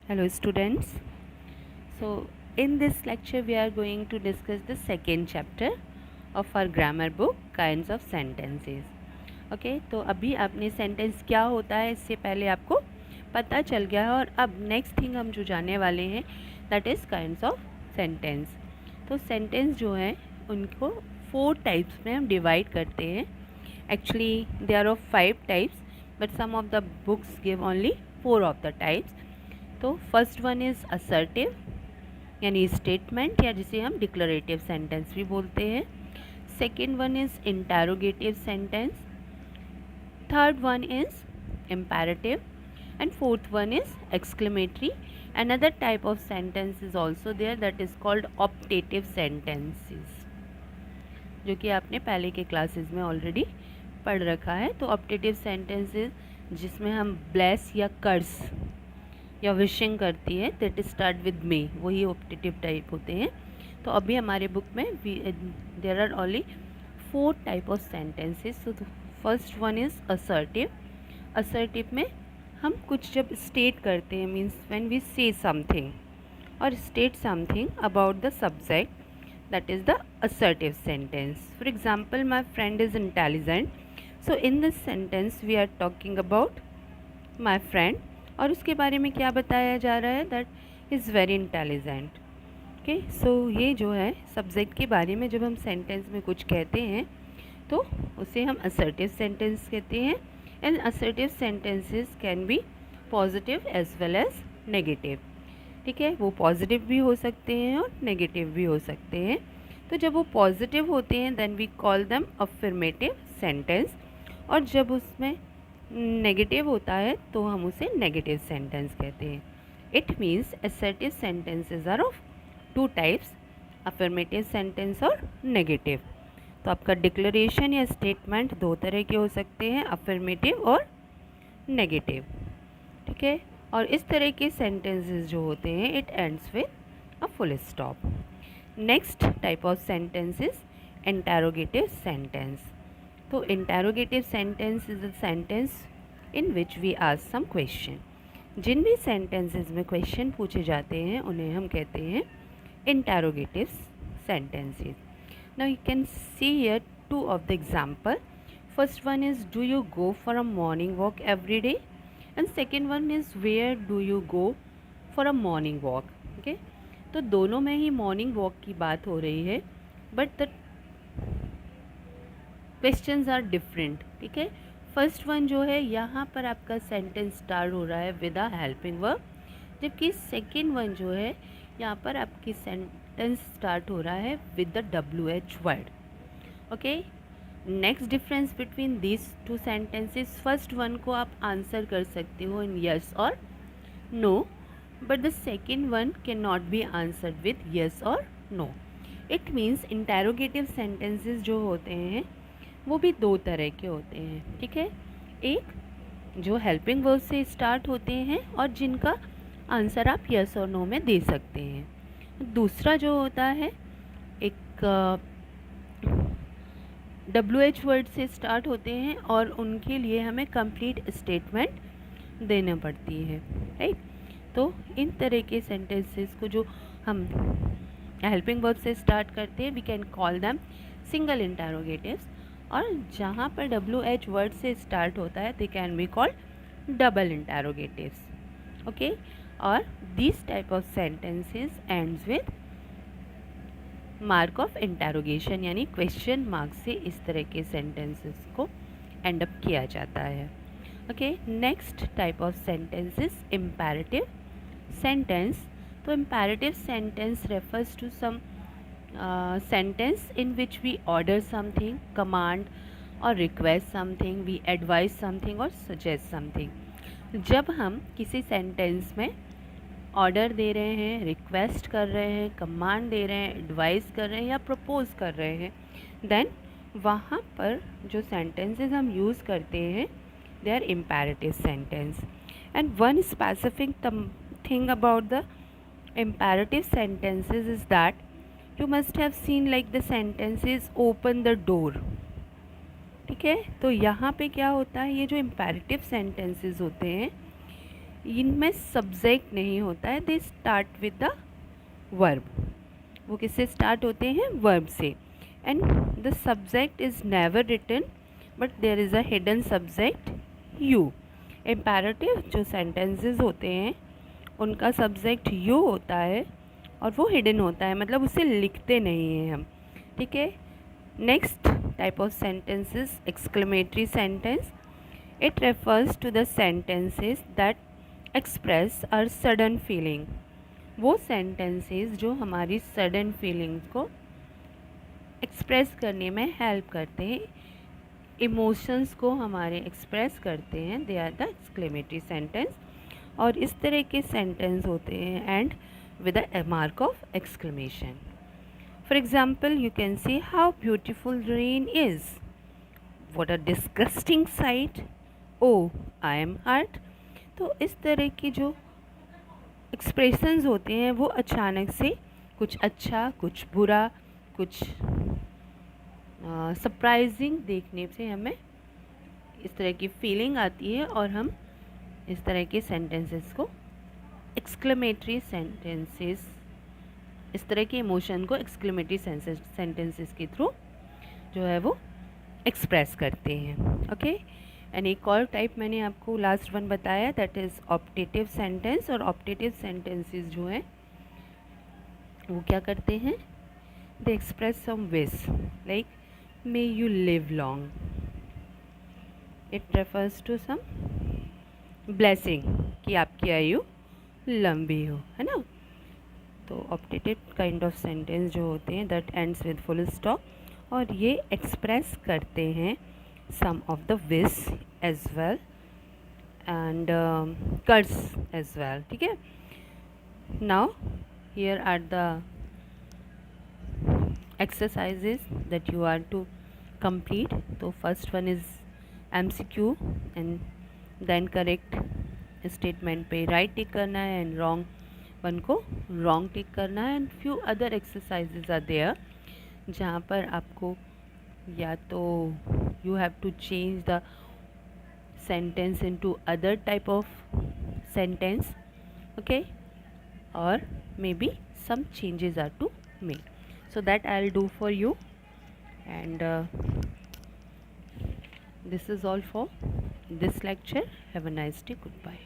Hello students. So in this lecture we are going to discuss the second chapter of our grammar book kinds of sentences. Okay, तो अभी आपने sentence क्या होता है इससे पहले आपको पता चल गया है और अब नेक्स्ट थिंग हम जो जानने वाले हैं that is kinds of sentence. तो सेंटेंस जो है उनको 4 टाइप्स में हम डिवाइड करते हैं. Actually they are of 5 types but some of the books give only 4 of the types. तो फर्स्ट वन इज़ असर्टिव यानी स्टेटमेंट या जिसे हम डिक्लरेटिव सेंटेंस भी बोलते हैं. Second one is interrogative sentence. Third one is imperative and fourth one is exclamatory. Another type of sentence is also there that is called optative sentences जो कि आपने पहले के क्लासेस में ऑलरेडी पढ़ रखा है. तो ऑप्टेटिव सेंटेंसेस जिसमें हम ब्लेस या कर्स या विशिंग करती है दैट स्टार्ट विद मे, वही ऑप्टेटिव टाइप होते हैं. तो अभी हमारे बुक में there are only 4 type of sentences. So first one is assertive. Assertive में हम कुछ जब स्टेट करते हैं means when we say something और state something about the subject that is the assertive sentence. For example, my friend is intelligent. So in this sentence we are talking about my friend और उसके बारे में क्या बताया जा रहा है that is very intelligent. Okay, so ये जो है सब्जेक्ट के बारे में जब हम सेंटेंस में कुछ कहते हैं तो उसे हम असर्टिव सेंटेंस कहते हैं. And assertive sentences can be positive as well as negative. ठीक है, वो पॉजिटिव भी हो सकते हैं और नेगेटिव भी हो सकते हैं. तो जब वो पॉजिटिव होते हैं then we call them affirmative sentence और जब उसमें नेगेटिव होता है तो हम उसे नेगेटिव सेंटेंस कहते हैं. It means assertive sentences are of 2 types, affirmative sentence और नेगेटिव. तो आपका डिक्लेरेशन या स्टेटमेंट 2 तरह के हो सकते हैं, अफर्मेटिव और नेगेटिव. ठीक है, और इस तरह के सेंटेंसेस जो होते हैं it ends with a full stop. Next type of sentence is interrogative sentence. तो interrogative sentence is a sentence in which we ask some question. जिन भी सेंटेंसेस में क्वेश्चन पूछे जाते हैं उन्हें हम कहते हैं interrogative sentences. Now you can see here 2 of the example. First one is do you go for a morning walk every day and second one is where do you go for a morning walk. Okay, तो दोनों में ही morning walk की बात हो रही है but the questions are different. ठीक है, फर्स्ट वन जो है यहाँ पर आपका सेंटेंस स्टार्ट हो रहा है विद अ हेल्पिंग वर्ब, जबकि सेकेंड वन जो है यहाँ पर आपकी सेंटेंस स्टार्ट हो रहा है with the WH word. Okay, next difference between this 2 sentences, first one को आप आंसर कर सकते हो इन यस और no but the second one can not be answered with yes और no. It means interrogative sentences जो होते हैं वो भी 2 तरह के होते हैं. ठीक है, एक जो हेल्पिंग वर्ब से स्टार्ट होते हैं और जिनका आंसर आप यस और नो में दे सकते हैं. दूसरा जो होता है एक WH वर्ड से स्टार्ट होते हैं और उनके लिए हमें कंप्लीट स्टेटमेंट देना पड़ती है. राइट, तो इन तरह के सेंटेंसेस को जो हम हेल्पिंग वर्ब से स्टार्ट करते हैं we can call them single interrogatives और जहाँ पर WH वर्ड से स्टार्ट होता है they can be called double interrogatives. Okay, और this type of sentences ends with mark of interrogation यानी क्वेश्चन मार्क से इस तरह के सेंटेंसेस को एंड अप किया जाता है. Okay, next type of sentences imperative sentence. तो imperative sentence refers to some sentence in which we order something, command और request something, we advise something और सजेस्ट समथिंग. जब हम किसी सेंटेंस में ऑर्डर दे रहे हैं, रिक्वेस्ट कर रहे हैं, कमांड दे रहे हैं, एडवाइस कर रहे हैं या प्रपोज कर रहे हैं देन वहाँ पर जो सेंटेंसेस हम यूज़ करते हैं they are imperative sentence. And one specific thing about the imperative sentences is that you must have seen like the sentences open the door. ठीक है, तो यहाँ पे क्या होता है, ये जो इम्पेरेटिव सेंटेंसेस होते हैं इनमें सब्जेक्ट नहीं होता है, they start with the verb. वो किससे स्टार्ट होते हैं? वर्ब से। And the subject is never written but there is a hidden subject you. Imperative जो सेंटेंसेस होते हैं उनका सब्जेक्ट यू होता है और वो हिडन होता है, मतलब उसे लिखते नहीं हैं हम, ठीक है। Next type of sentences exclamatory sentence. It refers to the sentences that express our sudden feeling. वो सेंटेंसेस जो हमारी सडन फीलिंग्स को एक्सप्रेस करने में हेल्प करते हैं, इमोशंस को हमारे एक्सप्रेस करते हैं, they are the exclamatory sentence. और इस तरह के सेंटेंस होते हैं and with a mark of exclamation. For example you can see how beautiful rain is, what a disgusting sight, oh I am hurt. तो इस तरह की जो एक्सप्रेशंस होते हैं वो अचानक से कुछ अच्छा, कुछ बुरा, कुछ सरप्राइजिंग देखने से हमें इस तरह की फीलिंग आती है और हम इस तरह के सेंटेंसेस को एक्सक्लेमेटरी सेंटेंसेस, इस तरह के इमोशन को एक्सक्लेमेटरी सेंटेंसेस के थ्रू जो है वो एक्सप्रेस करते हैं। ओके। एंड एक और टाइप मैंने आपको लास्ट वन बताया, दैट इज़ ऑप्टेटिव सेंटेंस। और ऑप्टेटिव सेंटेंसेस जो हैं वो क्या करते हैं? They express some wish, like may you live long. It refers to some blessing कि आपकी आयु लंबी हो, है ना। तो ऑप्टेटिव काइंड ऑफ सेंटेंस जो होते हैं that ends with full stop, और ये एक्सप्रेस करते हैं some of the wish as well and curse as well, ठीक है। Now here are the exercises that you are to complete. तो first one is MCQ and then correct statement पे right tick करना है and wrong one को wrong tick करना है। and few other exercises are there जहाँ पर आपको या तो you have to change the sentence into other type of sentence, okay, or maybe some changes are to made. So that I'll do for you, and this is all for this lecture. Have a nice day. Goodbye.